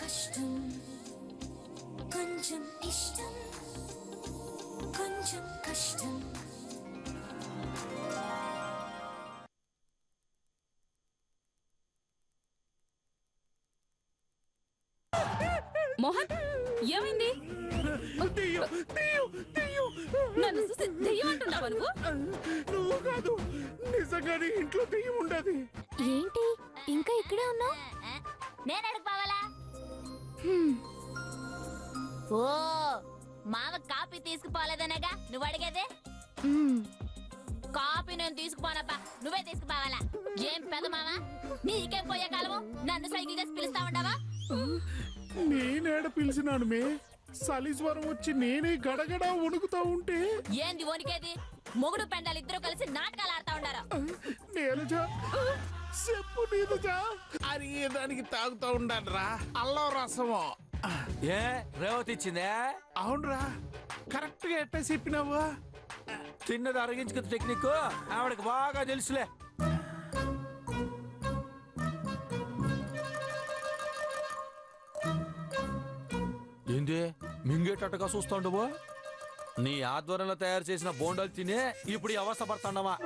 కష్టం కొంచెం ఇష్టం కొంచెం కష్టం. మోహన్ ఏమైంది? నన్ను చూసి దెయ్యం అంటున్నావా నువ్వు? నువ్వు కాదు, నిజంగానే ఇంట్లో దెయ్యం ఉండదు. ఏంటి ఇంకా ఇక్కడే ఉన్నావు? నేను అడుగుకోవాలా? ఓ మామ కాపీ తీసుకుపోలేదనగా నువ్వు అడిగేదే. కాపీ నేను తీసుకుపోనబ్బా, నువ్వే తీసుకుపోవాలా? ఏం పెద్ద మామ, నీకేం పోయే కాలము నన్ను సైకిల్ చేసి పిలుస్తా ఉండవా? నేనేడ పిలిచినాను మే, సలీజ్వరం వచ్చి నేనే గడగడ వణుకుతా ఉంటే. ఏంది వణికేది? మొగుడు పెండాలు ఇద్దరు కలిసి నాటకాలు ఆడుతా ఉండారు. నేనుజా చెప్పు నీదుజా. అరే దానికి తాగుతా ఉండాలి రా, అల్లం రసము. ఏ రేవతి ఇచ్చిందే? అవునరా, కరెక్ట్ గా ఎట్టా చెప్పినావు. తిన్నది అరగించుకు టెక్నిక్ ఆవిడకి బాగా తెలుసులే. ఏంది మింగేటట్టుగా చూస్తాండవు? నీ ఆధ్వర్యంలో తయారు చేసిన బోండాలు తినే ఇప్పుడు ఈ అవస్థ పడుతున్నావా?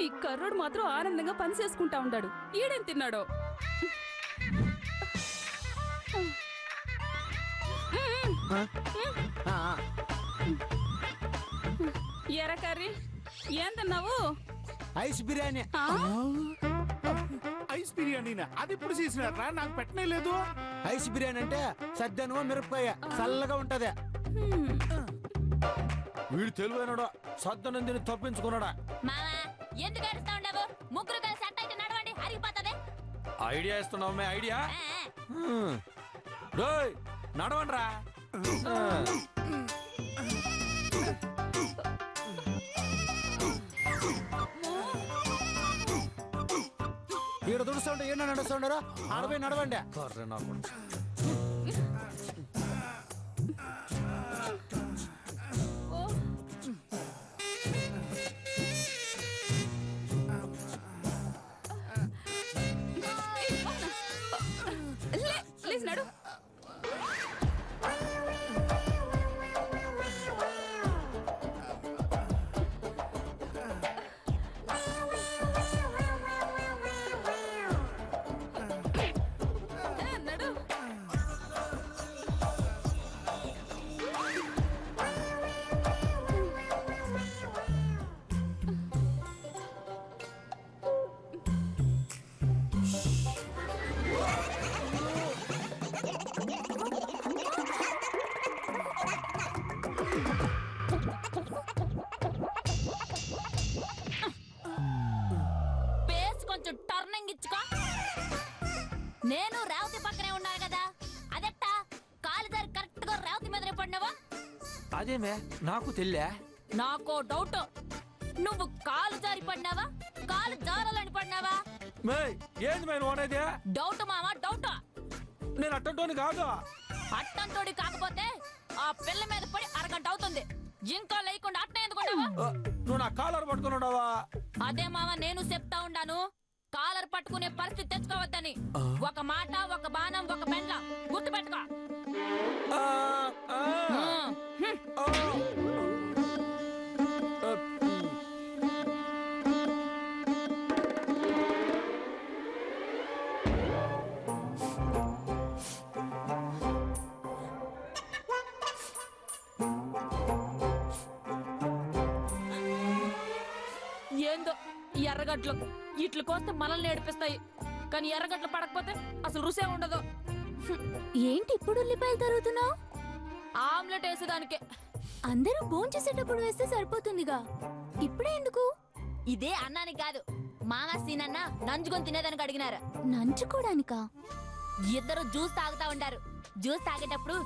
ఈ కర్రోడు మాత్రం ఆనందంగా పని చేసుకుంటా ఉంటాడు. ఈడేం తిన్నాడో? ఎర్ర కర్రీ ఏం తిన్నావు? ఐస్ బిర్యానీ. ఐస్ బిర్యానీనా? అది ఇప్పుడు చేసినారా? నాకు పెట్టనే లేదు. ఐస్ బిర్యానీ అంటే సద్దను మిరపకాయ చల్లగా ఉంటది. వీడు తెలివైనడా, సద్దనందిని తప్పించుకున్నాడా? మామ ఎందుకు ఏడుస్తా ఉండవు? ముగ్గురు కలిసి అట్టయితే నడవండి, అరిగిపోతుంది. ఐడియా ఇస్తున్నావు ఐడియా. డోయ్ నడవండ్రా. ఇక్కడ దుడుస్తుంటే ఏంటో నడుస్తుండరా? ఆడపోయి నడవండి. నడు. నేను రేవతి పక్కనే ఉన్నారు కదా, అదెట్టా కాలు జారి కరెక్ట్ గా రేవతి మీద పడినావా? అదేమే నాకు తెల్లే. నాకో డౌట్, నువ్వు కాలు జారి పడినావా కాలు జారాలని పడినావా? ఏంది మేము వాడేది? డౌట్ మామా డౌట్. నేను అట్టంటోని కాదు. అట్టంటోడి కాకపోతే ఆ పిల్ల మీద పడి అరగంట అవుతుంది, ఇంకా లేకుండా అట్ట ఎందుకున్నావా? నువ్వు నా కాలర్ పట్టుకున్నావా? అదే మామ నేను చెప్తా ఉండాను, కాలర్ పట్టుకునే పరిస్థితి తెచ్చుకోవద్దని. ఒక మాట, ఒక బాణం, ఒక పెండ్ల గుర్తుపెట్టుకో. ఏందో ఎర్రగడ్లు ఇట్లు కోస్తే మనల్ని ఏడిపిస్తాయి, కానీ ఎర్రగడ్లు పడకపోతే అసలు రుసే ఉండదు. ఏంటి ఇప్పుడు ఉల్లిపాయలు తరుగుతున్నావు? ఆమ్లెట్ వేసేదానికే. అందరూ భోంచేసేటప్పుడు వేస్తే సరిపోతుందిగా, ఇప్పుడే ఎందుకు? ఇదే అన్నానికి కాదు, మామ సీనన్న నంజుకొని తినేదానికి అడిగినారు. నంచుకోడానికా? ఇద్దరు జ్యూస్ తాగుతా ఉంటారు, జ్యూస్ తాగేటప్పుడు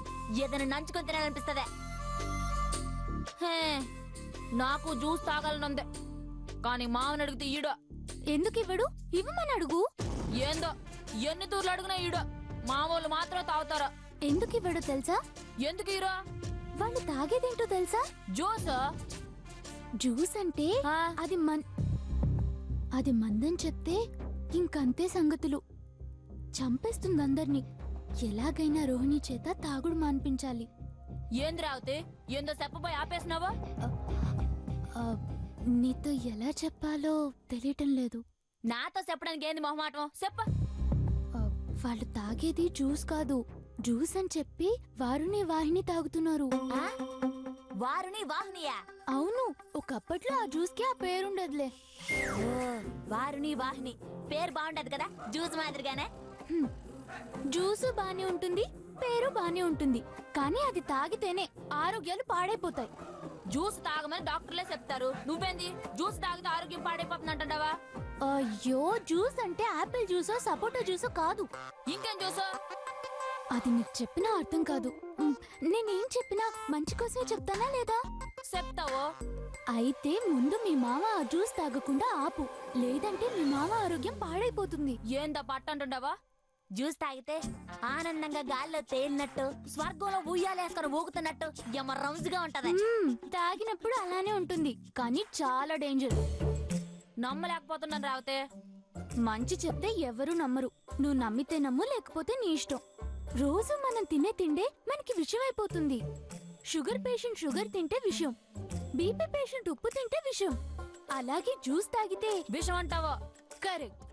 ఏదైనా నంచుకొని తినాలనిపిస్తదే. నాకు జ్యూస్ తాగాలనుంది, కానీ మామని అడిగితే ఈడో. ఎందుకు ఇవ్వడు? ఇవ్వమని అడుగు. ఏందో ఎన్ని తూర్లు అడుగునా ఈడో, మామూలు మాత్రం తాగుతారా. ఎందుకు ఇవ్వడు తెలుసా? ఎందుకు ఈరో? వాళ్ళు తాగేదేంటో తెలుసా? జ్యూస్. జ్యూస్ అంటే అది మందని చెప్తే ఇంకంతే సంగతులు, చంపేస్తుంది అందర్నీ. ఎలాగైనా రోహిణి చేత తాగుడు మాన్పించాలి. ఏంది రావుతే ఏందో చెప్పబోయి ఆపేసినావా? ఆ, నీతో ఎలా చెప్పాలో తెలియటం లేదు. నాతో చెప్పడానికి ఏంది మొహమాటం? చెప్ప. ఆ, వాళ్ళు తాగేది జ్యూస్ కాదు, జ్యూస్ అని చెప్పి వారుని వాహిని తాగుతున్నారు. వారుని వాహినియా? అవును, ఒకప్పట్లో ఆ జ్యూస్ కి ఆ పేరుండదులే. వారుని వాహిని పేరు బాగుండదు కదా, జ్యూస్ మాదిరిగానే. హ్మ్. జ్యూసు బానే ఉంటుంది, పేరు బానే ఉంటుంది, కానీ అది తాగితేనే ఆరోగ్యాలు పాడైపోతాయి. జ్యూస్ తాగమని డాక్టర్లే చెప్తారు, నువ్వేంది జ్యూస్ తాగితే ఆరోగ్యం పాడైపోతుంది అంటావా? అయ్యో, జ్యూస్ అంటే ఆపిల్ జ్యూసో సపోటా జ్యూసో కాదు. ఇంకేం జ్యూసో? అది నీకు చెప్పినా అర్థం కాదు. నేనేం చెప్పినా మంచి కోసమే చెప్తానా లేదా? చెప్తావో? అయితే ముందు మీ మామ ఆ జ్యూస్ తాగకుండా ఆపు, లేదంటే మీ మామ ఆరోగ్యం పాడైపోతుంది. ఏందా పట్టంటుండవా? జ్యూస్ తాగితే ఆనందంగా గాల్లో తేలినట్టు, స్వర్గంలో ఉయ్యాలేసుకొని ఊగుతున్నట్టు ఎమ రంజుగా ఉంటది. తాగినప్పుడు అలానే ఉంటుంది, కానీ చాలా డేంజర్. నమ్మలేకపోతున్నాను రావుతే. మంచి చెప్తే ఎవరు నమ్మరు. నువ్వు నమ్మితే నమ్ము, లేకపోతే నీ ఇష్టం. రోజు మనం తినే తిండే మనకి విషయం అయిపోతుంది. షుగర్ పేషెంట్ షుగర్ తింటే విషయం, బీపీ పేషెంట్ ఉప్పు తింటే విషయం, అలాగే జ్యూస్ తాగితే విషం అంటావో? కరెక్ట్.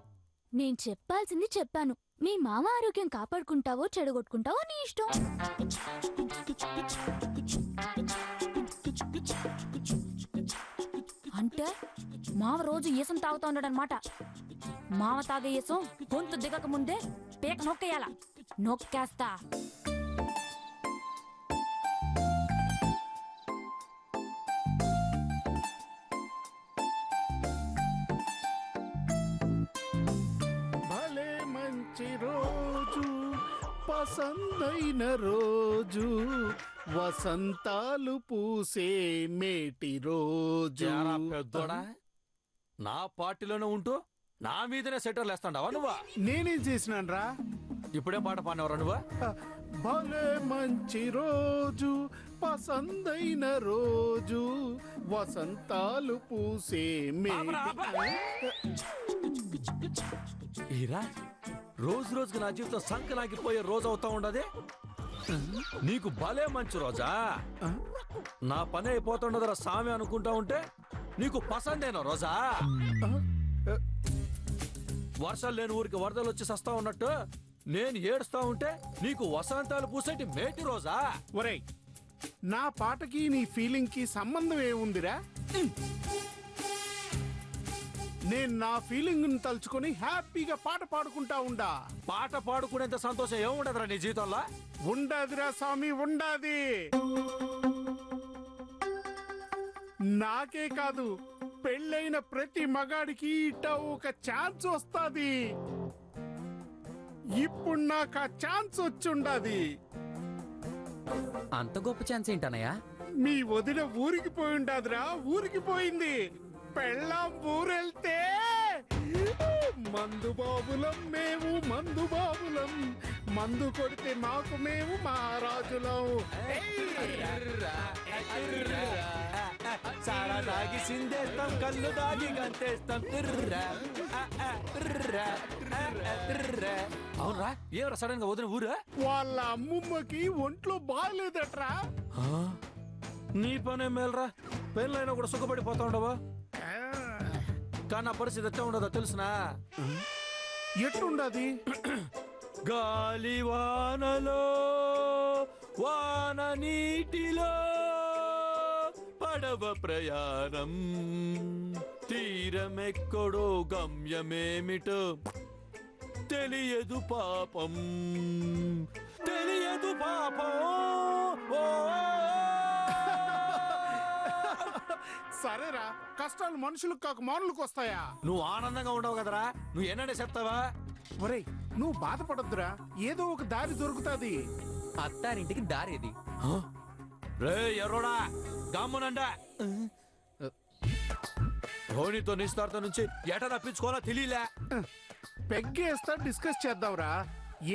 నేను చెప్పాల్సింది చెప్పాను. మీ మామ ఆరోగ్యం కాపాడుకుంటావో చెడగొట్టుకుంటావో నీ ఇష్టం. అంటే మావ రోజు ఏసం తాగుతా ఉన్నాడనమాట. మావ తాగే ఏసం గొంతు దిగక ముందే పేక నొక్కేయాల. నొక్కేస్తా. భలే మంచి రోజు, పసందైన రోజు, వసంతాలు పూసే మేటి రోజు. జారా పెద్దోడా, నా పార్టీలోనే ఉంటూ నా మీదనే సెటర్లు వేస్తాండావా నువ్వా? నేనేం చేసినాను రా? ఇప్పుడే పాట పాడినవరా నువ్వా? భలే మంచి రోజు, పసందైన రోజు, వసంతాలు పూసే ఈరా రోజు రోజుకి నా జీవితం సంకనాగిపోయే రోజు అవుతా ఉండదే. నీకు భలే మంచి రోజా? నా పని అయిపోతుండదరా సామి అనుకుంటా ఉంటే నీకు పసందైన రోజా? వర్షాలు లేని ఊరికి వరదలు వచ్చి సస్తా ఉన్నట్టు నేను ఏడుస్తా ఉంటే నీకు వసంతాలు పూసేటి మేటి రోజా? ఒరేయ్, నా పాటకి నీ ఫీలింగ్ కి సంబంధం ఏముందిరా? నేను నా ఫీలింగ్ తలుచుకొని హ్యాపీగా పాట పాడుకుంటా ఉండా. పాట పాడుకునేంత సంతోషం ఏముండదురా నీ జీవితంలో? ఉండదురా స్వామి, ఉండాది. నాకే కాదు, పెళ్ళైన ప్రతి మగాడికి ఇట ఒక ఛాన్స్ వస్తాది. ఇప్పుడు నాకు ఆ ఛాన్స్ వచ్చుండాది. అంత గొప్ప ఛాన్స్ ఏంటనయ్యా? మీ వదిన ఊరికి పోయి ఉండాదిరా, ఊరికి పోయింది. పెళ్ళాం ఊరెళ్తే మందు బాబులం మేము, మందు బాబులం, మందు కొడితే మాకు మేము మహారాజులం. సారా దాగి సిందేస్తాం, కళ్ళు దాగి గంతేస్తాం. అవునరా, ఏమరా సడన్ గా వదిన ఊరా? వాళ్ళ అమ్మమ్మకి ఒంట్లో బాగలేదట్రా. నీ పనే మేలరా, పెళ్ళైనా కూడా సుఖపడిపోతా ఉండవా? కానీ నా పరిస్థితి ఎట్లా ఉండదో తెలుసునా? ఎట్లుండది? గాలి వానలో, వాన నీటిలో, పడవ ప్రయాణం, తీరమెక్కడో గమ్యమేమిటో తెలియదు పాపం, తెలియదు పాపం. సరేరా, కష్టాలు మనుషులకు కాక మానులకు వస్తాయా? నువ్వు ఆనందంగా ఉండవు కదరా, నువ్వు ఎన్నడే చెప్తావా? ఒరేయ్, నువ్వు బాధపడొద్దురా, ఏదో ఒక దారి దొరుకుతాది. అత్తారింటికి దారేది. రే ఎర్రోడా, గమ్మునండా. ధోనితో నిస్తార్థం నుంచి ఎట తప్పించుకోవాలో తెలియలే. పెగ్గేస్తా, డిస్కస్ చేద్దాంరా,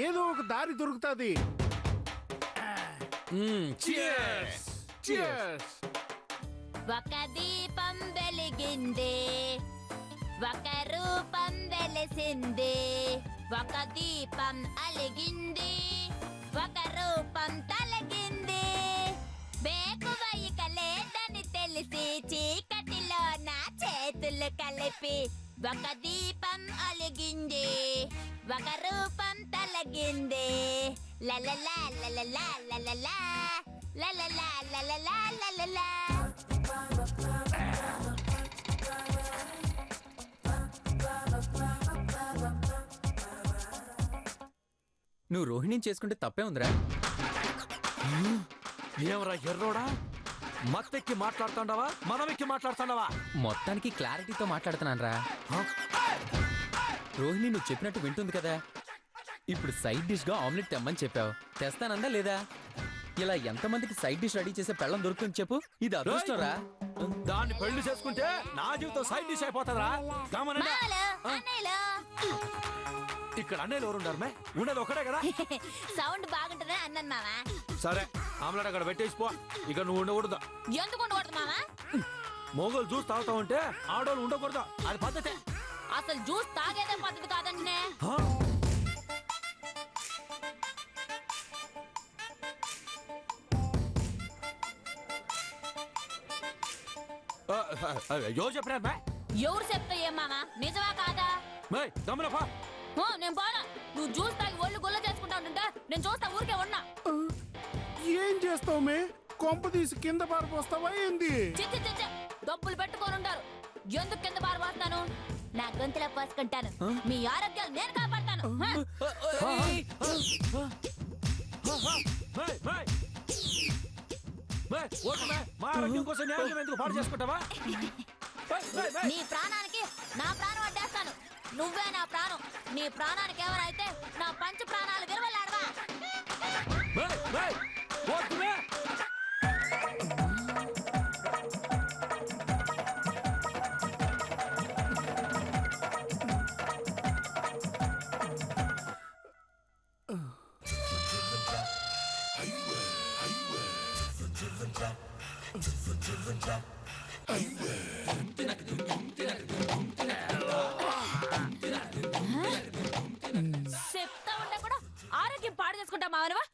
ఏదో ఒక దారి దొరుకుతాది. Cheers! Cheers! ఒక దీపం వెలిగిందే, ఒక రూపం వెలిసిందే, ఒక దీపం అలిగింది ఒక రూపం తలగింది వేకువయిక లేదని తెలిసి చీకటిలో నా చేతులు కలిపి ఒక దీపం అలిగింది ఒక రూపం తలగింది లలలా లలలా లలలా లలలా లలలా లలలా. నువ్వు రోహిణిని చేసుకుంటే తప్పే ఉందిరా. ఏమరా ఎర్రోడా, మత్తెక్కి మాట్లాడుతుండవా మనమెక్కి మాట్లాడుతుండవా? మొత్తానికి క్లారిటీతో మాట్లాడుతున్నాను రా. రోహిణి నువ్వు చెప్పినట్టు వింటుంది కదా. ఇప్పుడు సైడ్ డిష్ గా ఆమ్లెట్ తెమ్మని చెప్పావు, తెస్తానందా లేదా? ఇలా ఎంతమందికి సైడ్ డిష్ రెడీ చేసే పెళ్ళం దొరుకుతుంది చెప్పు. ఇది అదృష్టం రా. దాన్ని పెళ్లి చేసుకుంటే నా జీవితం సైడ్ డిష్ అయిపోతుందిరా. గమనండి, మాలో అన్నయ్యలో ఇక్కడ అన్నయ్యలు ఎవరు ఉండారు? మే ఉండేది ఒకటే కదా. సౌండ్ బాగుంటుందా అన్నాను మావా. సరే ఆమ్లెట్ అక్కడ పెట్టేసిపో. ఇక నువ్వు ఉండకూడదు. ఎందుకు ఉండకూడదు మావా? మొగోలు జ్యూస్ తాగుతా ఉంటే ఆడోళ్ళు ఉండకూడదు, అది పద్ధతే. అసలు జ్యూస్ తాగేదే పద్ధతి కాదండి. హా? ఎవరు చెప్పినారు మే? ఎవరు చెప్తా ఏం మావా, నిజమా కాదా? మే గమనపా. నేను పోనా. నువ్వు జ్యూస్ తాగి ఒళ్ళు గుల్ల చేసుకుంటా ఉంటుంటే నేను చూస్తా ఊరికే ఉన్నా. ఏం చేస్తావు మే? కొంప తీసి కింద పారిపోస్తావా ఏంది? చిచ్చి చిచ్చి డబ్బులు పెట్టుకొని ఉంటారు. ఎందుకు కింద పారిపోస్తాను? నా గొంతులో పోసుకుంటాను. మీ ఆరోగ్యాలు నేను కాపాడతాను. మా ఆరోగ్యం కోసం నీ ఆరోగ్యం ఎందుకు పాడు చేసుకుంటావా? నీ ప్రాణానికి నా ప్రాణం అడ్డేస్తాను. నువ్వే నా ప్రాణం. నీ ప్రాణానికి ఎవరైతే నా పంచ ప్రాణాలు విలువలాడవా. చెప్తా ఉంటే కూడా ఆరోగ్యం పాడు చేసుకుంటా మావనవా.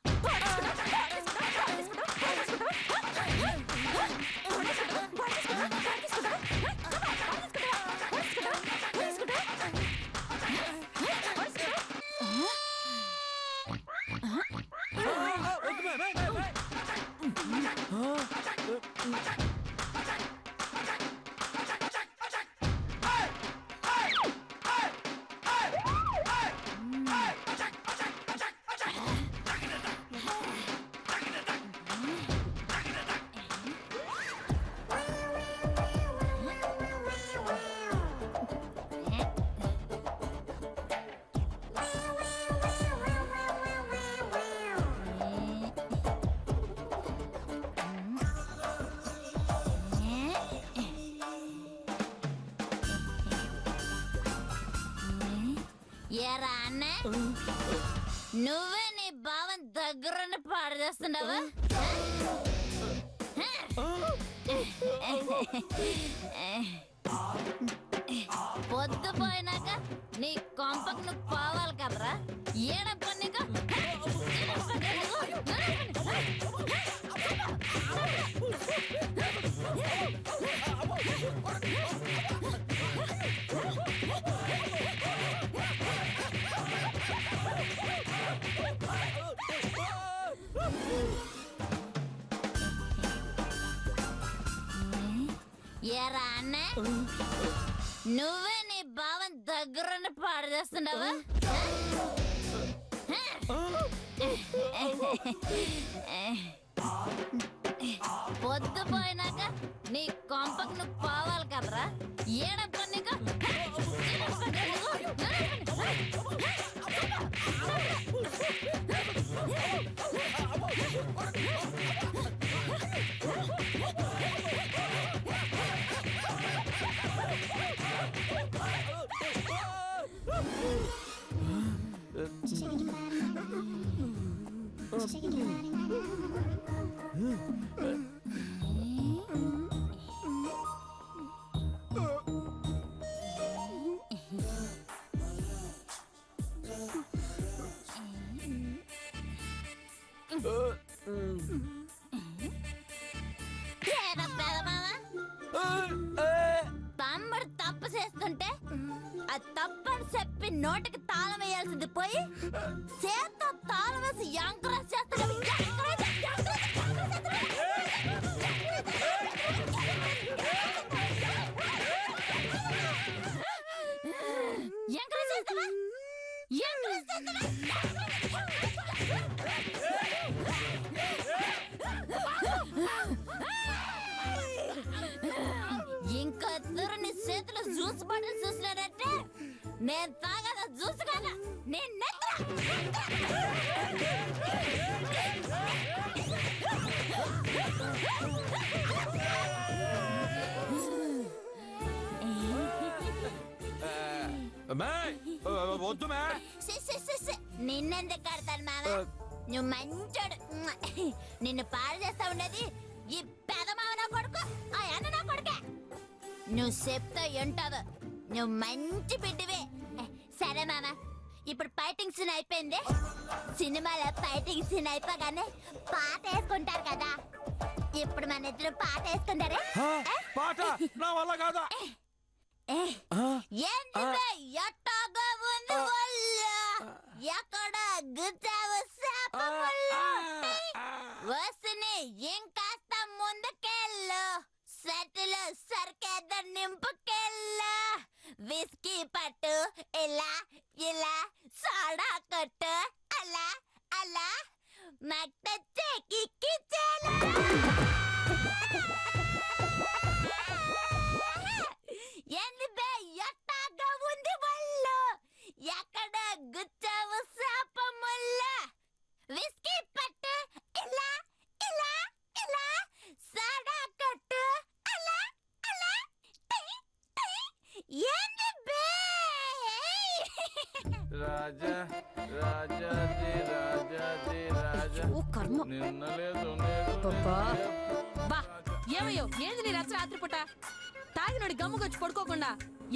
ఏరా అన్న, నువ్వే నీ భావం దగ్గరుండి పాడు చేస్తున్నావా? పొద్దు పోయినాక నీ కొంపకు నువ్వు పోవాలి కదరా. ఏడప్ప నీకు ఏరా అన్న, నువ్వే నీ భావం దగ్గరుండి పాడు చేస్తున్నావా? పొద్దు పోయినాక నీ కొంపకు నువ్వు పోవాలి కదరా. ఏడప్ప నీకు ఏరా పెదమామ, తమ్ముడు తప్పు చేస్తుంటే ఆ తప్పని చెప్పి నోటికి తాళం వేయాల్సింది పోయి చేత్తో తాళం వేసి ఎంకరేజ్ చేస్తున్నాడు. ఎంకరేజ్ చేస్తావా? ఎంకరేజ్ చేస్తావా? ఇంకా నీ చేతిలో జ్యూస్ బాటిల్ చూసినారంటే నేను తాగద జ్యూస్ కదా నేను వద్దు మే. నిన్నెందుకు కడతాను మామ? నువ్వు మంచోడు. నిన్ను పాడు చేస్తా ఉండేది ఈ పెదమావ నా కొడుకు, ఆ అన్న నా కొడుకే. నువ్వు చెప్తా ఏంటదో, నువ్వు మంచి బిడ్డవే. సరే మామ, ఇప్పుడు ఫైటింగ్ సీన్ అయిపోయింది. సినిమాలో ఫైటింగ్ సీన్ అయిపోగానే పాట వేసుకుంటారు కదా, ఇప్పుడు మన ఇద్దరు పాట వేసుకుంటారే. పాట నా వల్ల కాదా? ఏంటిదే ఎట్టాగా ఉంది ఒళ్ళు, ఎక్కడ గుచ్చావు శాపముళ్ళు. వస్తుని ఇంకాస్త ముందుకెళ్ళు, సెట్లో సరికేద్ద నింపుకెళ్ళు. విస్కీ పట్టు ఇలా ఇలా, సోడా కొట్టు అలా అలా, మట్ట చెక్కిచ్చేలా. ఏంది బే ఎట్టాగా ఉంది ఒళ్ళు, ఎక్కడ గుచ్చావు శాపముళ్ళ. విస్కీ పట్టు ఇలా ఇలా ఇలా, సోడా కొట్టు అలా అలా, ఏంది బే? రాజా రాజాది రాజాది రాజా, ఓ కర్మ. నిన్నలేదు అబ్బబ్బా. బా ఏమయ్యో, ఏంది నీ రచ్చ రాత్రిపూట? తాగినోడి గమ్ముకొచ్చి పడుకోకుండా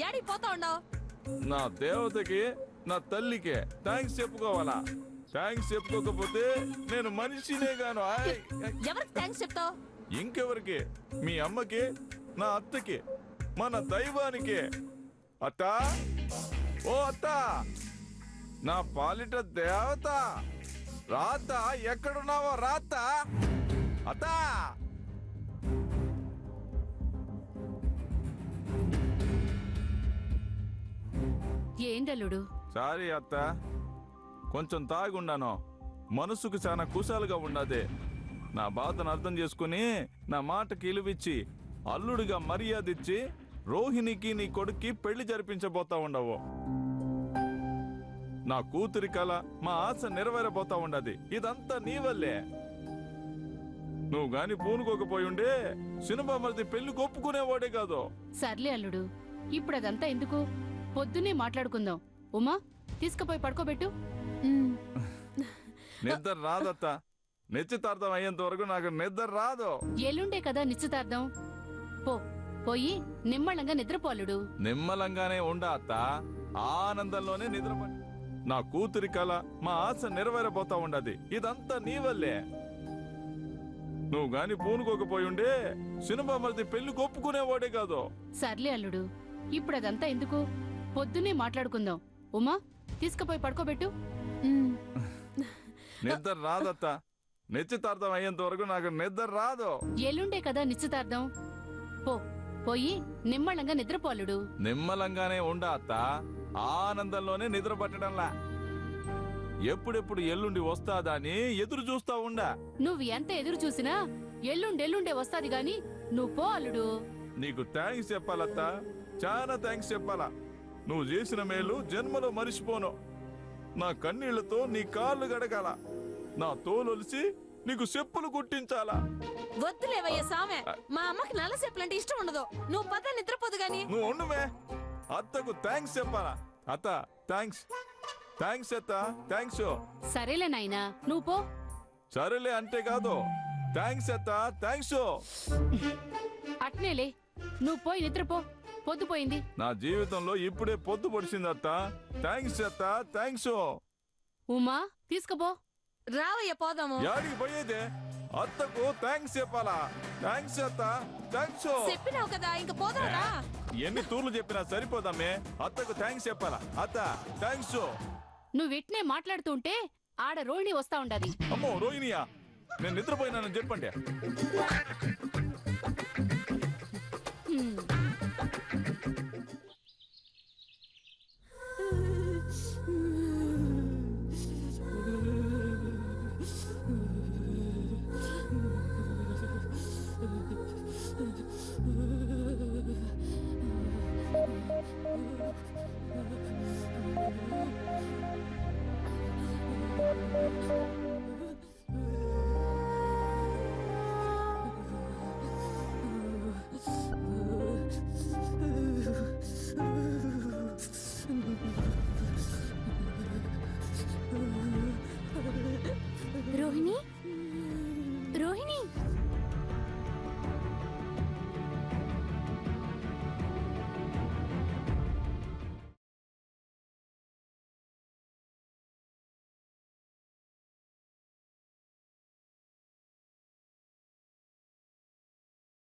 ఏడికి పోతా ఉండవు? నా దేవతకి నా తల్లికి థ్యాంక్స్ చెప్పుకోవాలా? థ్యాంక్స్ చెప్పుకోకపోతే నేను మనిషినే గాను. ఎవరికి థ్యాంక్స్ చెప్తావు? ఇంకెవరికి? మీ అమ్మకి, నా అత్తకి, మన దైవానికి. అత్త, ఓ అత్త, నా పాలిట దేవత, రాత ఎక్కడున్నావో రాత. అత్త, ఏంటల్లుడు? సారీ అత్త, కొంచెం తాగుండాను. మనసుకు చాలా కుశాలుగా ఉండదే. నా బాధను అర్థం చేసుకుని నా మాటకి ఇలువిచ్చి అల్లుడిగా మర్యాద ఇచ్చి రోహిణికి నీ కొడుక్కి పెళ్లి జరిపించబోతా ఉండవు. నా కూతురి కళ, మా ఆశ నెరవేరబోతా ఉండదు. ఇదంతా నీ వల్లే. నువ్వు గాని పూనుకోకపోయి ఉండే సినిమా మరిది పెళ్లి ఒప్పుకునేవాడే కాదు. సర్లే అల్లుడు, ఇప్పుడు అదంతా ఎందుకు? పొద్దున్నే మాట్లాడుకుందాం. ఉమా, తీసుకుపోయి పడుకోబెట్టు. నిద్ర రాదత్త. నిశ్చితార్థం అయ్యేంత వరకు నాకు నిద్ర రాదు. ఎల్లుండే కదా నిశ్చితార్థం. పోయి నిమ్మళంగా నిద్రపో అల్లుడు. నిమ్మలంగానే ఉండా అత్త, ఆనందంలోనే నిద్రపడి. నా కూతురి కళ, మా ఆశ నెరవేరబోతా ఉండదు. ఇదంతా నీ వల్లే. నువ్వు గాని పూనుకోకపోయి ఉండే సినిమా మరిది పెళ్లి ఒప్పుకునేవాడే కాదు. సర్లే అల్లుడు, ఇప్పుడు అదంతా ఎందుకు? పొద్దున్నే మాట్లాడుకుందాం. ఉమా, తీసుకుపోయి పడుకోబెట్టు. నిద్ర రాదత్త. నిశ్చితార్థం అయ్యేంత వరకు నాకు నిద్ర రాదు. ఎల్లుండే కదా నిశ్చితార్థం. పోయి నిమ్మళంగా నిద్రపో అల్లుడు. నిమ్మలంగానే ఉండా అత్త, ఆనందంలోనే నిద్ర పట్టడంలా. ఎప్పుడెప్పుడు ఎల్లుండి వస్తాదా అని ఎదురు చూస్తా ఉండా. నువ్వు ఎంత ఎదురు చూసినా ఎల్లుండే వస్తాది గాని నువ్వు పో అల్లుడు. నీకు థ్యాంక్స్ చెప్పాలత్త, చాలా థ్యాంక్స్ చెప్పాలా. నువ్వు చేసిన మేలు జన్మలో మరిచిపోను. నా కన్నీళ్లతో నీ కాళ్ళు గడగాల, నా తోలొలిసి నీకు చెప్పులు కుట్టించాలా. వద్దులేవయ్య సామె, మా అమ్మకి నల్ల చెప్పులంటే ఇష్టం ఉండదు. నువ్వు పద నిద్రపోదు గాని. నువ్వు ఉండుమే. అత్తకు థ్యాంక్స్ చెప్పాలా. అత్త థ్యాంక్స్. థ్యాంక్స్ అత్త, థ్యాంక్స్. సరేలే నాయనా, నువ్వు పో. సరేలే అంటే కాదు, థ్యాంక్స్ అత్త, థ్యాంక్స్. అట్నేలే, నువ్వు పోయి నిద్రపో. పొద్దుపోయింది. నా జీవితంలో ఇప్పుడే పొద్దు పొడిచింది అత్త. థ్యాంక్స్ అత్త, థ్యాంక్స్. ఉమా తీసుకుపో. రావయ్య పోదాము. యాడికి పోయేదే? అత్తకు థ్యాంక్స్ చెప్పాలా? థ్యాంక్స్ అత్త, థ్యాంక్స్. చెప్పినావు కదా ఇంక పోదారా. ఎన్ని తూర్లు చెప్పినా సరిపోదామే. అత్తకు థ్యాంక్స్ చెప్పాలా? అత్త థ్యాంక్స్. నువ్వు ఇట్నే మాట్లాడుతుంటే ఆడ రోహిణి వస్తా ఉండాది. అమ్మో రోహిణియా, నేను నిద్రపోయినానని చెప్పండి. హ్మ్.